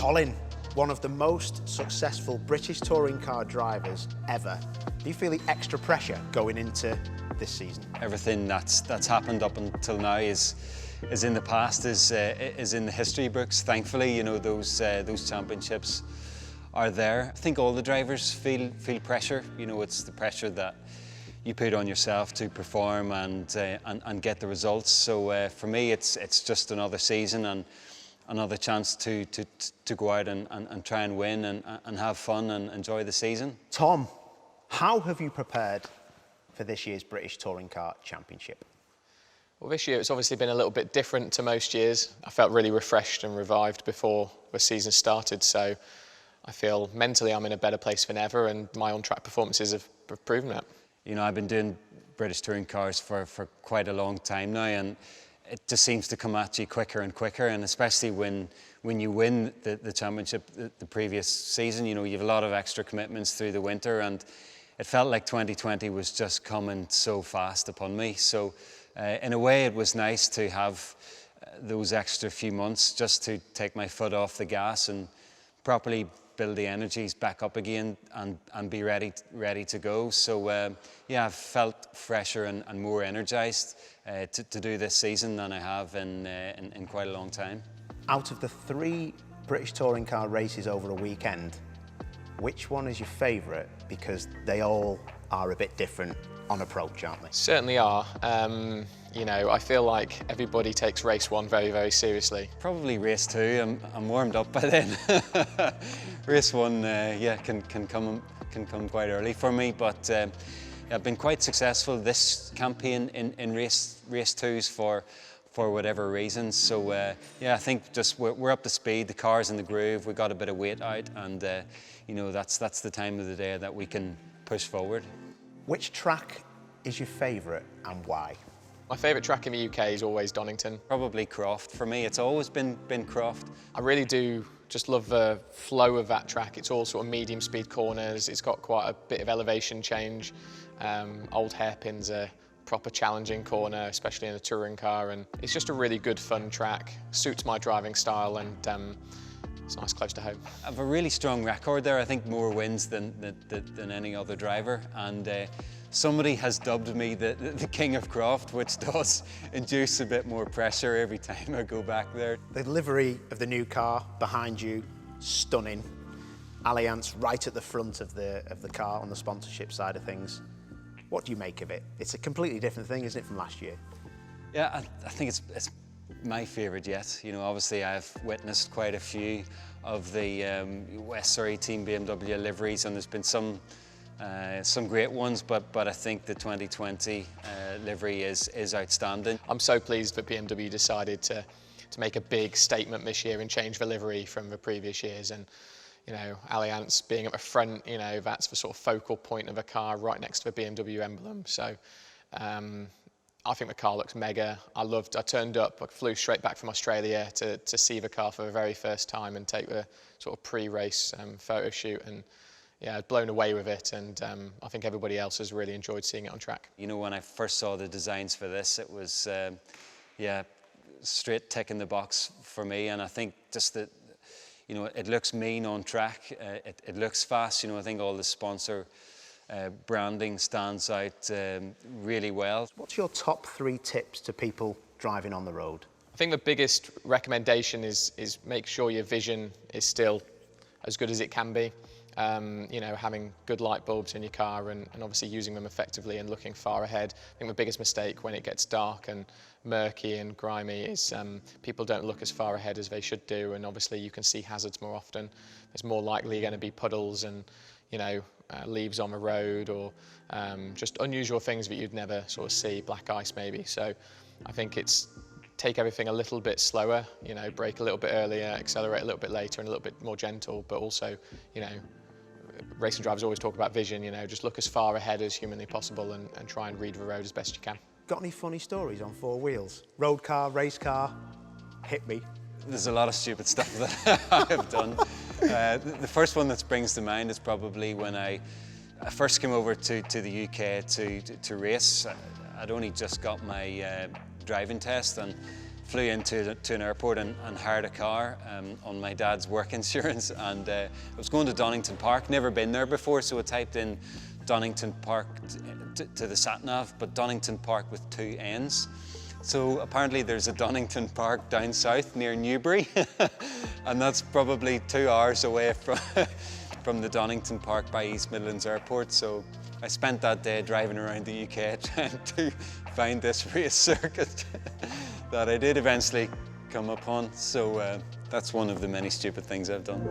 Colin, one of the most successful British touring car drivers ever. Do you feel the extra pressure going into this season? Everything that's happened up until now is in the past, is in the history books. Thankfully, you know, those championships are there. I think all the drivers feel pressure. You know, it's the pressure that you put on yourself to perform and get the results. So for me, it's just another season and another chance to go out and try and win and have fun and enjoy the season. Tom, how have you prepared for this year's British Touring Car Championship? Well, this year it's obviously been a little bit different to most years. I felt really refreshed and revived before the season started, so I feel mentally I'm in a better place than ever, and my on-track performances have proven that. You know, I've been doing British touring cars for quite a long time now, and it just seems to come at you quicker and quicker, and especially when you win the championship the previous season, you know, you have a lot of extra commitments through the winter, and it felt like 2020 was just coming so fast upon me. So in a way it was nice to have those extra few months just to take my foot off the gas and properly build the energies back up again and be ready to go. So yeah, I've felt fresher and more energized to do this season than I have in quite a long time. Out of the 3 British touring car races over a weekend, which one is your favourite? Because they all are a bit different on approach, aren't they? Certainly are. You know, I feel like everybody takes race 1 very, very seriously. Probably race 2. I'm warmed up by then. Race 1, yeah, can come quite early for me, but I've been quite successful this campaign in race 2s for whatever reasons. So yeah, I think just we're up to speed. The car's in the groove. We got a bit of weight out, and you know, that's the time of the day that we can push forward. Which track is your favourite and why? My favourite track in the UK is always Donington. Probably Croft. For me, it's always been Croft. I really do just love the flow of that track. It's all sort of medium speed corners. It's got quite a bit of elevation change. Old hairpins are proper challenging corner, especially in a touring car, and it's just a really good fun track. Suits my driving style, and it's nice close to home. I have a really strong record there. I think more wins than any other driver, and somebody has dubbed me the King of Croft, which does induce a bit more pressure every time I go back there. The livery of the new car behind you, stunning. Allianz right at the front of the car on the sponsorship side of things. What do you make of it? It's a completely different thing, isn't it, from last year? Yeah, I think it's my favourite yet. You know, obviously I've witnessed quite a few of the West Surrey Team BMW liveries, and there's been some great ones, but I think the 2020 livery is outstanding. I'm so pleased that BMW decided to make a big statement this year and change the livery from the previous years. And you know, Allianz being at the front, you know, that's the sort of focal point of a car right next to the BMW emblem. So I think the car looks mega. I turned up, I flew straight back from Australia to see the car for the very first time and take the sort of pre-race photo shoot, and yeah, blown away with it, and I think everybody else has really enjoyed seeing it on track. You know, when I first saw the designs for this, it was, yeah, straight tick in the box for me, and I think just that, you know, it looks mean on track, it looks fast. You know, I think all the sponsor branding stands out really well. What's your top 3 tips to people driving on the road? I think the biggest recommendation is make sure your vision is still as good as it can be. You know, having good light bulbs in your car and obviously using them effectively and looking far ahead. I think the biggest mistake when it gets dark and murky and grimy is people don't look as far ahead as they should do, and obviously you can see hazards more often. There's more likely going to be puddles and, you know, leaves on the road, or just unusual things that you'd never sort of see, black ice maybe. So I think it's take everything a little bit slower, you know, brake a little bit earlier, accelerate a little bit later and a little bit more gentle, but also, you know, racing drivers always talk about vision, you know, just look as far ahead as humanly possible and try and read the road as best you can. Got any funny stories on 4 wheels? Road car, race car, hit me. There's a lot of stupid stuff that I have done. The first one that springs to mind is probably when I first came over to the UK to race. I'd only just got my driving test, and flew into an airport and hired a car on my dad's work insurance, and I was going to Donington Park, never been there before, so I typed in Donington Park to the sat-nav, but Donington Park with 2 N's. So apparently there's a Donington Park down south near Newbury, and that's probably 2 hours away from the Donington Park by East Midlands Airport. So I spent that day driving around the UK trying to find this race circuit that I did eventually come upon. So that's one of the many stupid things I've done.